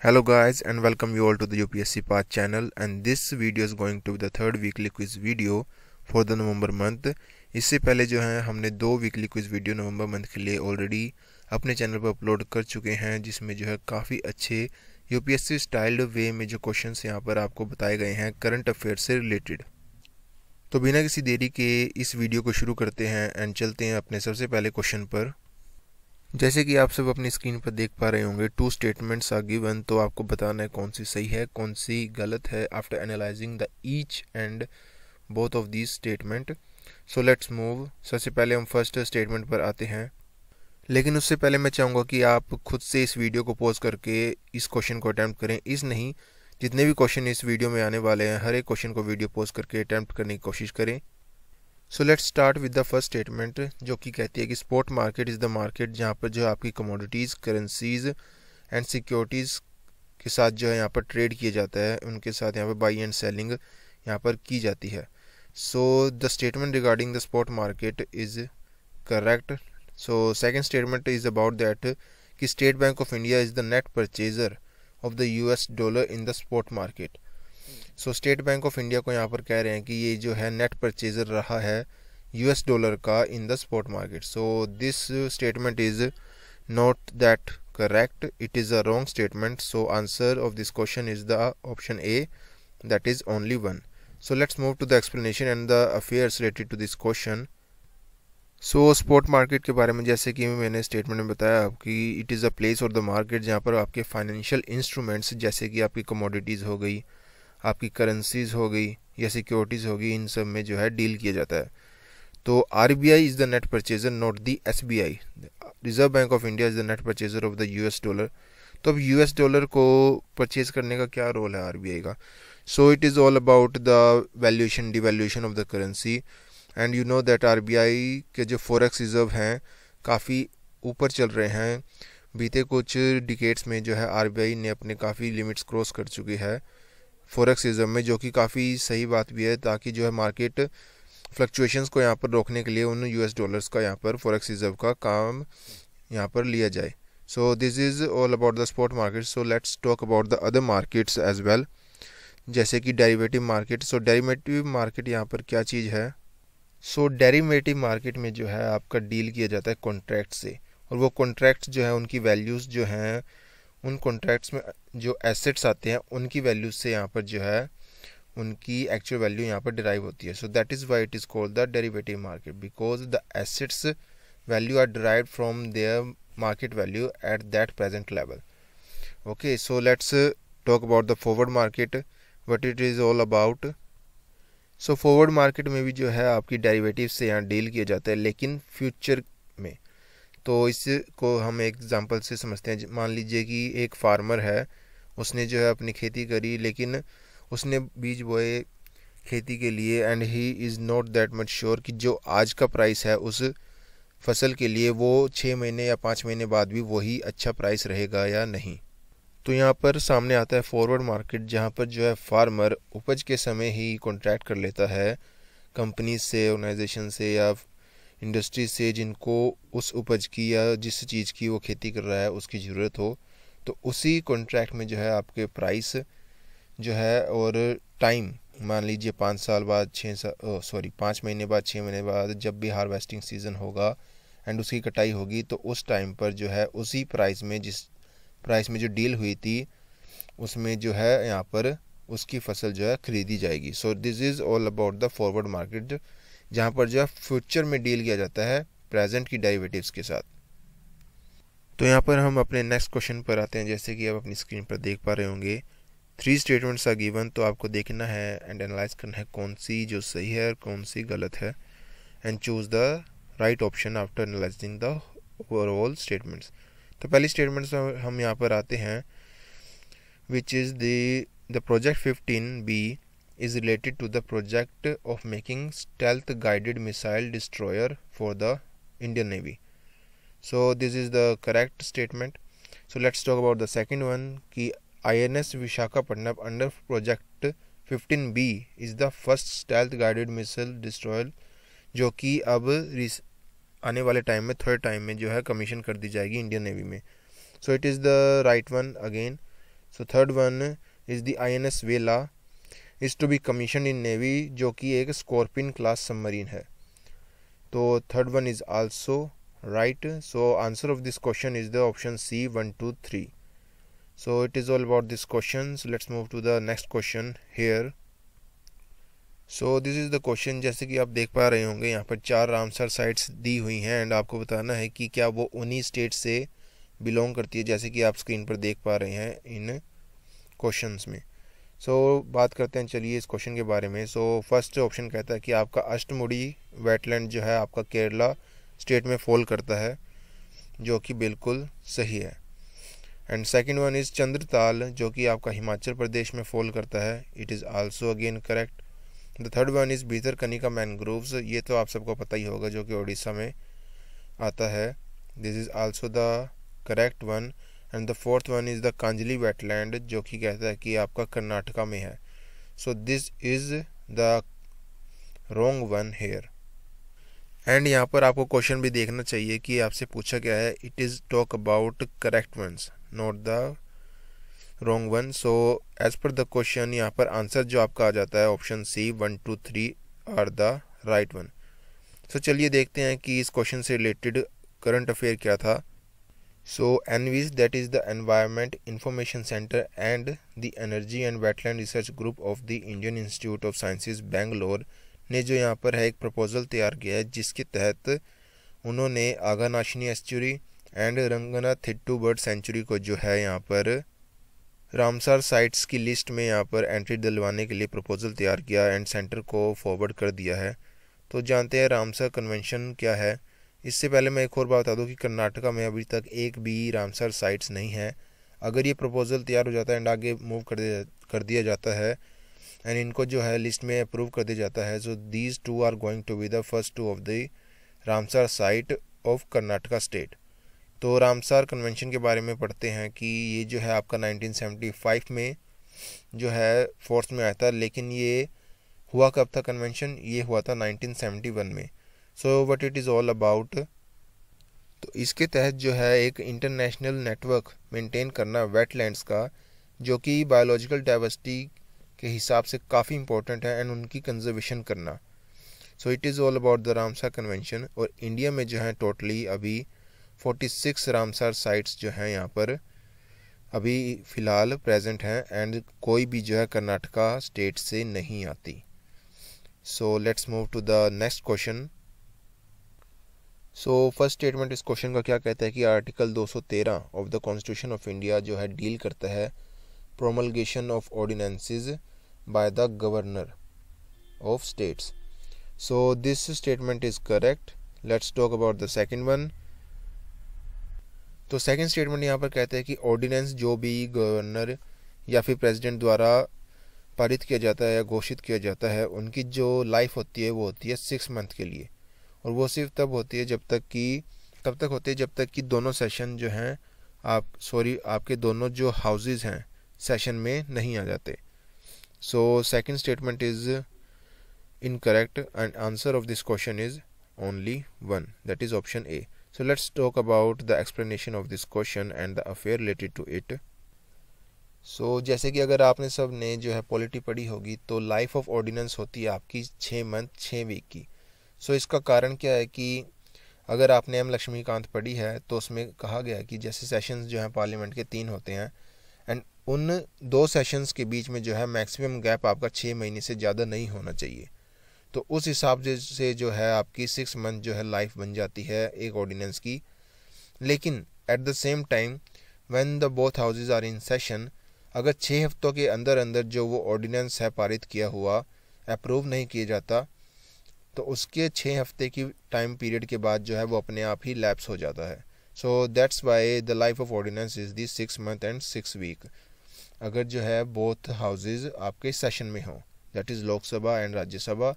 Hello guys and welcome you all to the UPSC Path channel, and this video is going to be the third weekly quiz video for the November month। इससे पहले जो है हमने दो weekly quiz video नवंबर month के लिए already अपने channel पर अपलोड कर चुके हैं, जिसमें जो है काफ़ी अच्छे यूपीएससी स्टाइल्ड वे में जो क्वेश्चंस यहाँ पर आपको बताए गए हैं करंट अफेयर से रिलेटेड। तो बिना किसी देरी के इस वीडियो को शुरू करते हैं एंड चलते हैं अपने सबसे पहले क्वेश्चन पर। जैसे कि आप सब अपनी स्क्रीन पर देख पा रहे होंगे, टू स्टेटमेंट्स आर गिवन, तो आपको बताना है कौन सी सही है कौन सी गलत है after analysing the each and both of these statement. So let's move. सबसे पहले हम फर्स्ट स्टेटमेंट पर आते हैं, लेकिन उससे पहले मैं चाहूँगा कि आप खुद से इस वीडियो को पॉज करके इस क्वेश्चन को अटैम्प्ट करें। इस नहीं, जितने भी क्वेश्चन इस वीडियो में आने वाले हैं हर एक क्वेश्चन को वीडियो पॉज करके अटैम्प्ट करने की कोशिश करें। So let's start with the first statement, जो कि कहती है कि spot market is the market जहाँ पर जो आपकी कमोडिटीज़, करेंसीज एंड सिक्योरिटीज़ के साथ जो है यहाँ पर ट्रेड किया जाता है, उनके साथ यहाँ पर बाई एंड सेलिंग यहाँ पर की जाती है। So the statement regarding the spot market is correct. So second statement is about that कि State Bank of India is the net purchaser of the US dollar in the spot market. So State Bank of India को यहाँ पर कह रहे हैं कि ये जो है नेट परचेजर रहा है यूएस डॉलर का in the spot market. So this statement is not that correct, it is a wrong statement. So answer of this question is the option A, that is only one. So let's move to the explanation and the affairs related to this question. So spot market के बारे में जैसे कि मैंने statement में बताया कि it is a place और द मार्केट जहाँ पर आपके फाइनेंशियल इंस्ट्रूमेंट्स जैसे कि आपकी कमोडिटीज़ हो गई, आपकी करेंसीज हो गई या सिक्योरिटीज़ होगी, इन सब में जो है डील किया जाता है। तो RBI is the net purchaser, not the SBI. Reserve bank of India is the net purchaser of the US dollar. तो अब यूएस डॉलर को परचेज करने का क्या रोल है आरबीआई का? सो it is all about the valuation devaluation of the currency, and you know that RBI के जो फॉरेक्स रिजर्व हैं काफ़ी ऊपर चल रहे हैं। बीते कुछ डिकेड्स में जो है आरबीआई ने अपने काफ़ी लिमिट्स क्रॉस कर चुकी है फॉरेक्स रिजर्व में, जो कि काफ़ी सही बात भी है, ताकि जो है मार्केट फ्लक्चुएशंस को यहाँ पर रोकने के लिए उन यूएस डॉलर्स का यहाँ पर फॉरेक्स रिजर्व का काम यहाँ पर लिया जाए। So this is all about the spot market. So let's talk about the other markets as well, जैसे कि डेरिवेटिव मार्केट। सो डेरिवेटिव मार्केट यहाँ पर क्या चीज़ है? सो डेरिवेटिव मार्केट में जो है आपका डील किया जाता है कॉन्ट्रैक्ट से, और वो कॉन्ट्रैक्ट्स जो है उनकी वैल्यूज़ जो हैं, उन कॉन्ट्रैक्ट्स में जो एसेट्स आते हैं उनकी वैल्यूज से यहाँ पर जो है उनकी एक्चुअल वैल्यू यहाँ पर डिराइव होती है। So that is why it is called the derivative market, because the assets value are derived from their market value at that present level. Okay, so let's talk about the forward market, what it is all about. So forward market में भी जो है आपकी derivative से यहाँ deal किया जाता है, लेकिन फ्यूचर में। तो इसको हम एक एग्जांपल से समझते हैं। मान लीजिए कि एक फार्मर है, उसने जो है अपनी खेती करी, लेकिन उसने बीज बोए खेती के लिए, and he is not that much sure कि जो आज का प्राइस है उस फसल के लिए वो 6 महीने या 5 महीने बाद भी वही अच्छा प्राइस रहेगा या नहीं। तो यहाँ पर सामने आता है फॉरवर्ड मार्केट, जहाँ पर जो है फार्मर उपज के समय ही कॉन्ट्रैक्ट कर लेता है कंपनी से, ऑर्गेनाइजेशन से या इंडस्ट्री से, जिनको उस उपज की या जिस चीज़ की वो खेती कर रहा है उसकी ज़रूरत हो। तो उसी कॉन्ट्रैक्ट में जो है आपके प्राइस जो है और टाइम, मान लीजिए 5 साल बाद 5 महीने बाद 6 महीने बाद जब भी हार्वेस्टिंग सीज़न होगा एंड उसकी कटाई होगी, तो उस टाइम पर जो है उसी प्राइस में, जिस प्राइस में जो डील हुई थी उसमें जो है यहाँ पर उसकी फसल जो है खरीदी जाएगी। सो this is all about the forward market, जहाँ पर जो है फ्यूचर में डील किया जाता है प्रेजेंट की डेरिवेटिव्स के साथ। तो यहाँ पर हम अपने नेक्स्ट क्वेश्चन पर आते हैं। जैसे कि आप अपनी स्क्रीन पर देख पा रहे होंगे, 3 स्टेटमेंट्स आर गिवन, तो आपको देखना है एंड एनालाइज करना है कौन सी जो सही है और कौन सी गलत है, and choose the right option after analysing the overall statements. तो पहली स्टेटमेंट्स हम यहाँ पर आते हैं, which is the project 15B is related to the project of making stealth guided missile destroyer for the Indian Navy. So this is the correct statement. So let's talk about the second one कि INS Visakhapatnam under project 15B is the first stealth guided missile destroyer, जो कि अब आने वाले time में third time में जो है कमीशन कर दी जाएगी इंडियन नेवी में। So it is the right one again. So third one is the INS Vela is to be commission in navy, जो कि एक स्कॉर्पियन क्लास सबमरीन है। तो third one is also right. So answer of this question is the option C 1, 2, 3. So it is all about this question. So let's move to the next question here. So this is the question। जैसे कि आप देख पा रहे होंगे यहाँ पर 4 Ramsar sites दी हुई हैं एंड आपको बताना है कि क्या वो उन्हीं स्टेट से बिलोंग करती है, जैसे कि आप स्क्रीन पर देख पा रहे हैं इन क्वेश्चंस में। बात करते हैं चलिए इस क्वेश्चन के बारे में। फर्स्ट ऑप्शन कहता है कि आपका अष्टमुड़ी वेटलैंड जो है आपका केरला स्टेट में फॉल करता है, जो कि बिल्कुल सही है। And second one is Chandratal, जो कि आपका हिमाचल प्रदेश में फॉल करता है। It is also again correct. The third one is Bhitarkanika mangroves, ये तो आप सबको पता ही होगा, जो कि उड़ीसा में आता है। This is also the correct one. And the fourth one is the Kanjli wetland, जो कि कहता है कि आपका कर्नाटका में है। So this is the wrong one here. एंड यहाँ पर आपको क्वेश्चन भी देखना चाहिए कि आपसे पूछा गया है it is talk about correct ones, not the wrong one. So as per the question यहाँ पर आंसर जो आपका आ जाता है option C 1, 2, 3 are the right one. So चलिए देखते हैं कि इस क्वेश्चन से रिलेटेड करंट अफेयर क्या था। So ENVIS, that is the environment information centre and the energy and wetland research group of the Indian institute of sciences Bangalore ने जो यहाँ पर है एक प्रपोजल तैयार किया है, जिसके तहत उन्होंने आगानाशिनी एस्चुरी एंड रंगनाथिट्टू बर्ड सेंचुरी को जो है यहाँ पर रामसर साइट्स की लिस्ट में यहाँ पर एंट्री दिलवाने के लिए प्रपोजल तैयार किया एंड सेंटर को फॉरवर्ड कर दिया है। तो जानते हैं रामसर कन्वेंशन क्या है। इससे पहले मैं एक और बात बता दूँ कि कर्नाटका में अभी तक एक भी रामसर साइट्स नहीं है। अगर ये प्रपोजल तैयार हो जाता है एंड आगे मूव कर दिया जाता है एंड इनको जो है लिस्ट में अप्रूव कर दिया जाता है, so these two are going to be the first two of the Ramsar site of Karnataka state. तो रामसर कन्वेंशन के बारे में पढ़ते हैं कि ये जो है आपका 1975 में जो है फोर्स में आया था, लेकिन ये हुआ कब था कन्वेंशन, ये हुआ था 1971 में। So what it is all about, तो इसके तहत जो है एक इंटरनेशनल नेटवर्क मेंटेन करना वेटलैंड्स का, जो कि बायोलॉजिकल डाइवर्सिटी के हिसाब से काफ़ी इंपॉर्टेंट है एंड उनकी कंजर्वेशन करना। सो it is all about the Ramsar convention. और इंडिया में जो है टोटली अभी 46 रामसर साइट्स जो हैं यहाँ पर अभी फ़िलहाल प्रेजेंट हैं एंड कोई भी जो है कर्नाटका स्टेट से नहीं आती। So let's move to the next question. So first statement इस क्वेश्चन का क्या कहता है कि article 213 of the constitution of India जो है डील करता है promulgation of ordinances by the governor of states. So this statement is correct. Let's talk about the second one. तो सेकंड स्टेटमेंट यहाँ पर कहते हैं कि ऑर्डिनेंस जो भी गवर्नर या फिर प्रेसिडेंट द्वारा पारित किया जाता है या घोषित किया जाता है, उनकी जो लाइफ होती है वो होती है 6 मंथ के लिए, और वो सिर्फ तब होती है जब तक कि दोनों सेशन जो हैं आपके दोनों जो हाउसेज हैं सेशन में नहीं आ जाते। So second statement is incorrect and answer of this question is only one, that is option A. So let's talk about the explanation of this question and the affair related to it. So जैसे कि अगर आपने सब ने जो है polity पढ़ी होगी, तो लाइफ ऑफ ऑर्डिनेंस होती है आपकी 6 मंथ 6 वीक की। सो इसका कारण क्या है कि अगर आपने M लक्ष्मीकांत पढ़ी है तो उसमें कहा गया कि जैसे सेशंस जो हैं पार्लियामेंट के 3 होते हैं एंड उन 2 सेशंस के बीच में जो है मैक्सिमम गैप आपका 6 महीने से ज़्यादा नहीं होना चाहिए। तो उस हिसाब से जो है आपकी 6 मंथ जो है लाइफ बन जाती है एक ऑर्डिनेंस की। लेकिन at the same time when the both houses are in session, अगर 6 हफ्तों के अंदर अंदर जो वो ऑर्डिनेंस है पारित किया हुआ अप्रूव नहीं किया जाता, तो उसके 6 हफ्ते की टाइम पीरियड के बाद जो है वो अपने आप ही लैप्स हो जाता है। So that's why the life of ordinance is the 6 month and 6 week, अगर जो है बोथ हाउसेज आपके सेशन में हों, that is Lok Sabha and Rajya Sabha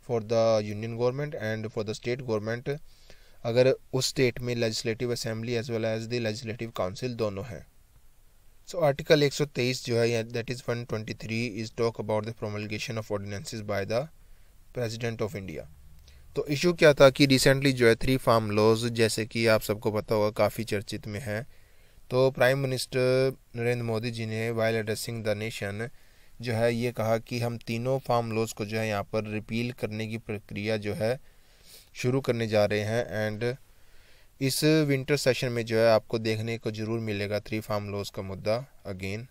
for the union government and for the state government, अगर उस स्टेट में legislative assembly as well as the legislative council दोनों हैं। सो आर्टिकल 123 जो है that is 123 is talk about the promulgation of ordinances by the president of India. तो issue क्या था कि रिसेंटली जो है 3 फार्म लॉज, जैसे कि आप सबको पता होगा काफ़ी चर्चित में है, तो प्राइम मिनिस्टर नरेंद्र मोदी जी ने वाइल एड्रेसिंग द नेशन जो है ये कहा कि हम तीनों फार्म लॉज को जो है यहाँ पर रिपील करने की प्रक्रिया जो है शुरू करने जा रहे हैं। एंड इस विंटर सेशन में जो है आपको देखने को ज़रूर मिलेगा 3 फार्म लॉज का मुद्दा again.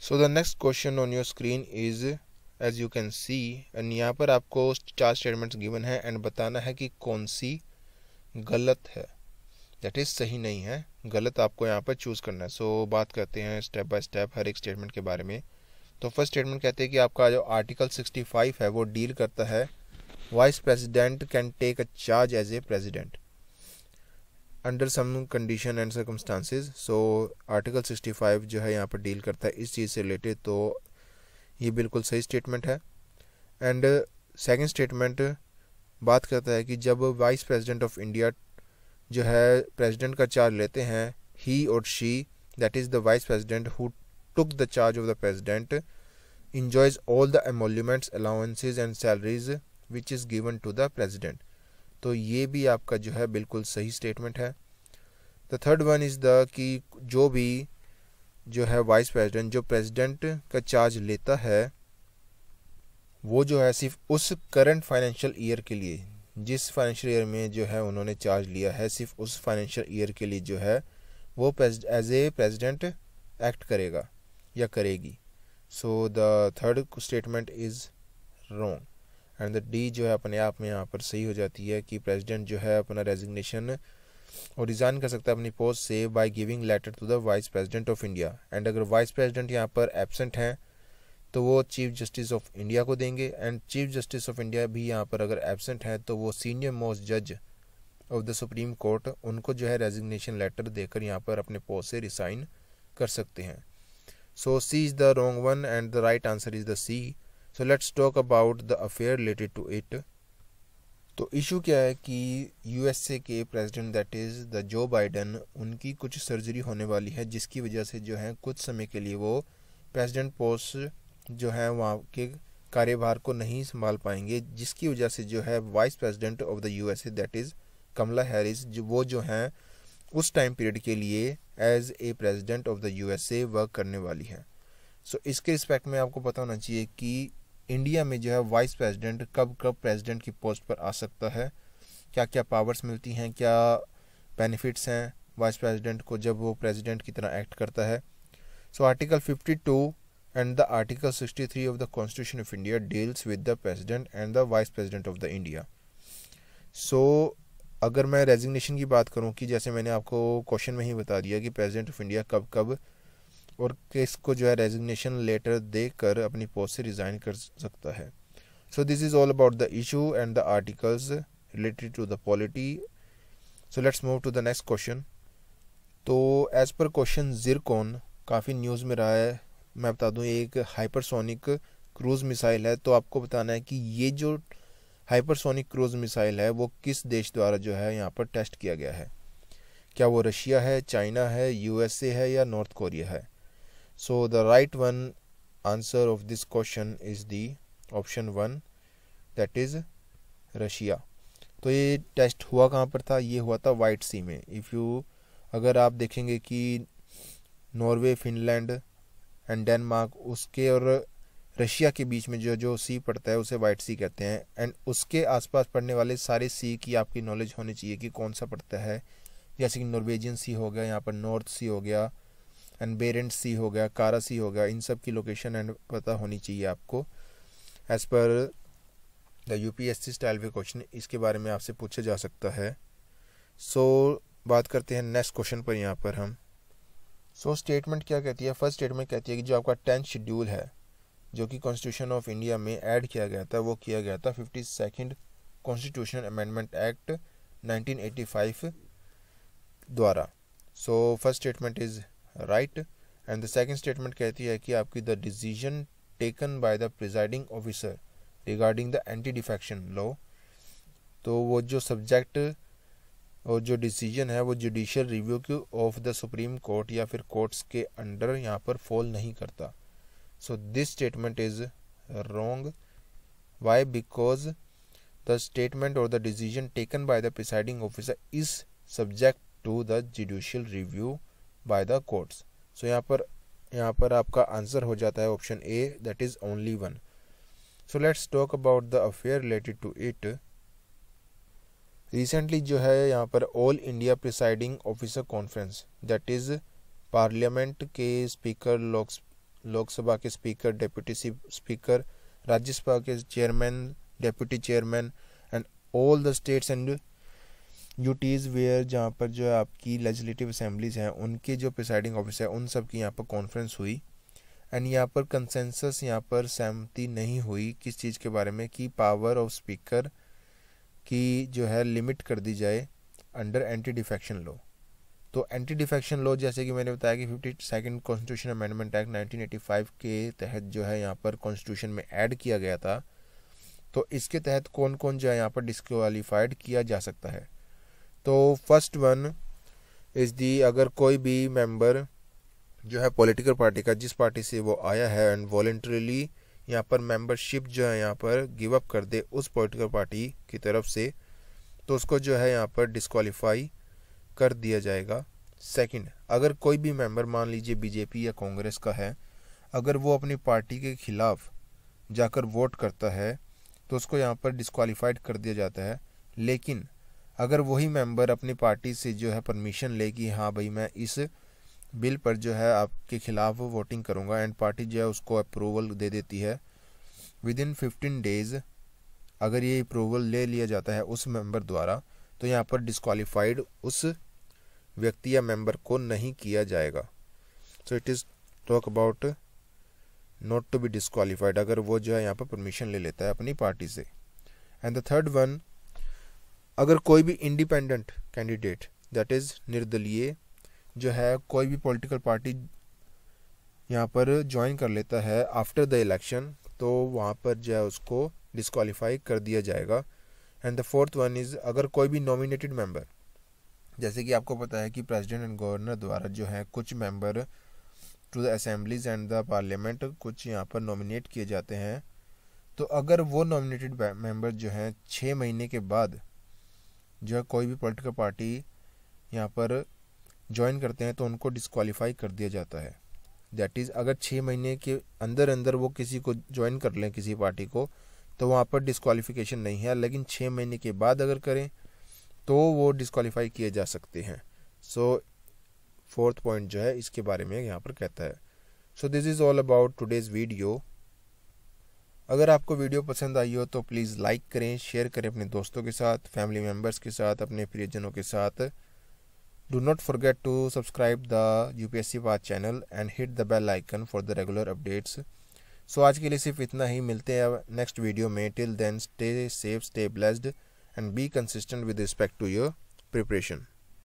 So the next question on your screen is as you can see, and यहाँ पर आपको 4 स्टेटमेंट्स गिवन है एंड बताना है कि कौन सी गलत है, दैट इज़ सही नहीं है, गलत आपको यहाँ पर चूज़ करना है। सो बात करते हैं स्टेप बाय स्टेप हर एक स्टेटमेंट के बारे में। तो फर्स्ट स्टेटमेंट कहते हैं कि आपका जो आर्टिकल 65 है वो डील करता है vice president can take a charge as a president under some condition and circumstances. So article 65 जो है यहाँ पर डील करता है इस चीज़ से रिलेटेड, तो ये बिल्कुल सही स्टेटमेंट है। एंड सेकंड स्टेटमेंट बात करता है कि जब वाइस प्रेसिडेंट ऑफ इंडिया जो है प्रेसिडेंट का चार्ज लेते हैं, ही और she that is the vice president who took the charge of the president enjoys all the emoluments, allowances and salaries which is given to the president। तो ये भी आपका जो है बिल्कुल सही स्टेटमेंट है। The third one is the कि जो भी जो है वाइस प्रेसिडेंट जो प्रेसिडेंट का चार्ज लेता है वो जो है सिर्फ उस करंट फाइनेंशियल ईयर के लिए, जिस फाइनेंशियल ईयर में जो है उन्होंने चार्ज लिया है, सिर्फ उस फाइनेंशियल ईयर के लिए जो है वो एज ए प्रेसिडेंट एक्ट करेगा या करेगी। So the third statement is wrong and the D जो है अपने आप में यहाँ पर सही हो जाती है कि प्रेसिडेंट जो है अपना रेजिग्नेशन और रिज़ाइन कर सकता है अपनी पोस्ट से by giving letter to the vice president of India. And अगर वाइस प्रेसिडेंट यहाँ पर एब्सेंट हैं तो वो चीफ जस्टिस ऑफ इंडिया को देंगे, and chief justice of India भी यहाँ पर अगर एब्सेंट हैं तो वो सीनियर मोस्ट जज ऑफ द सुप्रीम कोर्ट उनको जो है रेजिग्नेशन लेटर देकर यहाँ पर अपने पोस्ट से रिसाइन कर सकते हैं। So C is the wrong one and the right answer is the C. So let's talk about the affair related to it. तो इशू क्या है कि यूएसए के प्रेसिडेंट दैट इज़ द जो बाइडन, उनकी कुछ सर्जरी होने वाली है जिसकी वजह से जो है कुछ समय के लिए वो प्रेसिडेंट पोस्ट जो है वहाँ के कार्यभार को नहीं संभाल पाएंगे, जिसकी वजह से जो है vice president of the USA that is Kamala Harris वो जो हैं उस टाइम पीरियड के लिए as a president of the USA work करने वाली है। सो इसके रिस्पेक्ट में आपको पता होना चाहिए कि इंडिया में जो है वाइस प्रेसिडेंट कब कब प्रेसिडेंट की पोस्ट पर आ सकता है, क्या क्या पावर्स मिलती हैं, क्या बेनिफिट्स हैं वाइस प्रेसिडेंट को जब वो प्रेसिडेंट की तरह एक्ट करता है। So article 52 and the article 63 of the constitution of India deals with the president and the vice president of the India. So अगर मैं रेजिग्नेशन की बात करूं कि जैसे मैंने आपको क्वेश्चन में ही बता दिया कि प्रेसिडेंट ऑफ इंडिया कब कब और किसको जो है रेजिग्नेशन लेटर देकर अपनी पोस्ट से रिज़ाइन कर सकता है। So this is all about the issue and the articles related to the polity. So let's move to the next question. तो एज़ पर क्वेश्चन ज़िरकॉन काफ़ी न्यूज़ में रहा है। मैं बता दूं एक हाइपरसोनिक क्रूज़ मिसाइल है, तो आपको बताना है कि ये जो हाइपरसोनिक क्रूज़ मिसाइल है वो किस देश द्वारा जो है यहाँ पर टेस्ट किया गया है, क्या वो रशिया है, चाइना है, यूएसए है या नॉर्थ कोरिया है। So the right one answer of this question is the option 1 that is Russia. तो ये टेस्ट हुआ कहाँ पर था, ये हुआ था वाइट सी में। अगर आप देखेंगे कि नॉर्वे, फिनलैंड एंड डेनमार्क उसके और रशिया के बीच में जो सी पड़ता है उसे वाइट सी कहते हैं, एंड उसके आसपास पड़ने वाले सारे सी की आपकी नॉलेज होनी चाहिए कि कौन सा पड़ता है। जैसे कि नॉर्वेजियन सी हो गया, यहाँ पर नॉर्थ सी हो गया, एंड बेरेंट सी हो गया, कारा सी हो गया, इन सब की लोकेशन एंड पता होनी चाहिए आपको। As per the UPSC style के क्वेश्चन इसके बारे में आपसे पूछा जा सकता है। सो बात करते हैं नेक्स्ट क्वेश्चन पर यहाँ पर हम। सो स्टेटमेंट क्या कहती है, फर्स्ट स्टेटमेंट कहती है कि जो आपका 10th शेड्यूल है जो कि कॉन्स्टिट्यूशन ऑफ इंडिया में ऐड किया गया था वो किया गया था 52nd कॉन्स्टिट्यूशनल अमेंडमेंट एक्ट 1985 द्वारा। सो first statement is right and the second statement कहती है कि आपकी the decision taken by the presiding officer regarding the anti defection law, तो वो जो सब्जेक्ट और जो डिसीजन है वो जुडिशियल रिव्यू की ऑफ द सुप्रीम कोर्ट या फिर कोर्ट्स के अंडर यहाँ पर फॉल नहीं करता। So this statement is wrong. Why? Because the statement और the decision taken by the presiding officer is subject to the judicial review by the courts. So यहाँ पर आपका आंसर हो जाता है option A, that is only one. So let's talk about the affair related to it. Recently जो है यहाँ पर all India presiding officer conference, that is parliament के स्पीकर, लोकसभा के स्पीकर, डिप्टी स्पीकर, राज्यसभा के chairman, deputy chairman and all the states and UTs where, जहाँ पर जो है आपकी लेजिस्लेटिव असेंबलीज हैं उनके जो प्रिसाइडिंग ऑफिसर है उन सब की यहाँ पर कॉन्फ्रेंस हुई। एंड यहाँ पर कंसेंसस, यहाँ पर सहमति नहीं हुई किस चीज़ के बारे में, कि पावर ऑफ स्पीकर की जो है लिमिट कर दी जाए अंडर एंटी डिफेक्शन लॉ। तो एंटी डिफेक्शन लॉ जैसे कि मैंने बताया कि 52nd कॉन्स्टिट्यूशन अमेंडमेंट एक्ट 1985 के तहत जो है यहाँ पर कॉन्स्टिट्यूशन में ऐड किया गया था। तो इसके तहत कौन कौन जो है यहाँ पर डिस्क्वालीफाइड किया जा सकता है। तो फर्स्ट वन इज़ दी, अगर कोई भी मेंबर जो है पॉलिटिकल पार्टी का, जिस पार्टी से वो आया है, एंड वॉलंटरीली यहाँ पर मेंबरशिप जो है यहाँ पर गिव अप कर दे उस पॉलिटिकल पार्टी की तरफ से, तो उसको जो है यहाँ पर डिस्क्वालीफाई कर दिया जाएगा। सेकंड, अगर कोई भी मेंबर मान लीजिए बीजेपी या कांग्रेस का है, अगर वो अपनी पार्टी के खिलाफ जाकर वोट करता है तो उसको यहाँ पर डिस्क्वालीफाइड कर दिया जाता है। लेकिन अगर वही मेंबर अपनी पार्टी से जो है परमिशन ले कि हाँ भाई मैं इस बिल पर जो है आपके खिलाफ वोटिंग करूँगा, एंड पार्टी जो है उसको अप्रूवल दे देती है विद इन 15 डेज, अगर ये अप्रूवल ले लिया जाता है उस मेंबर द्वारा, तो यहाँ पर डिस्क्वालीफाइड उस व्यक्ति या मेंबर को नहीं किया जाएगा। So it is talk about not to be disqualified, अगर वो जो है यहाँ पर परमिशन ले लेता है अपनी पार्टी से। एंड द थर्ड वन, अगर कोई भी इंडिपेंडेंट कैंडिडेट, दैट इज़ निर्दलीय, जो है कोई भी पॉलिटिकल पार्टी यहाँ पर ज्वाइन कर लेता है आफ्टर द इलेक्शन, तो वहाँ पर जो है उसको डिस्क्वालीफाई कर दिया जाएगा। And the fourth one is, अगर कोई भी नॉमिनेटेड मेंबर, जैसे कि आपको पता है कि प्रेसिडेंट एंड गवर्नर द्वारा जो है कुछ member to the assemblies and the parliament कुछ यहाँ पर नॉमिनेट किए जाते हैं, तो अगर वो नॉमिनेटेड मेंबर जो हैं 6 महीने के बाद जो है कोई भी पॉलिटिकल पार्टी यहाँ पर ज्वाइन करते हैं तो उनको डिस्क्वालीफाई कर दिया जाता है। दैट इज़, अगर 6 महीने के अंदर अंदर वो किसी को ज्वाइन कर लें, किसी पार्टी को, तो वहाँ पर डिस्क्वालिफिकेशन नहीं है। लेकिन 6 महीने के बाद अगर करें तो वो डिस्क्वालीफाई किए जा सकते हैं। सो फोर्थ पॉइंट जो है इसके बारे में यहाँ पर कहता है। So this is all about today's video. अगर आपको वीडियो पसंद आई हो तो प्लीज़ लाइक करें, शेयर करें अपने दोस्तों के साथ, फैमिली मेम्बर्स के साथ, अपने प्रियजनों के साथ। Do not forget to subscribe the UPSC Path channel and hit the bell icon for the regular updates. So आज के लिए सिर्फ इतना ही, मिलते हैं नेक्स्ट वीडियो में। Till then, stay safe, stay blessed and be consistent with respect to your preparation.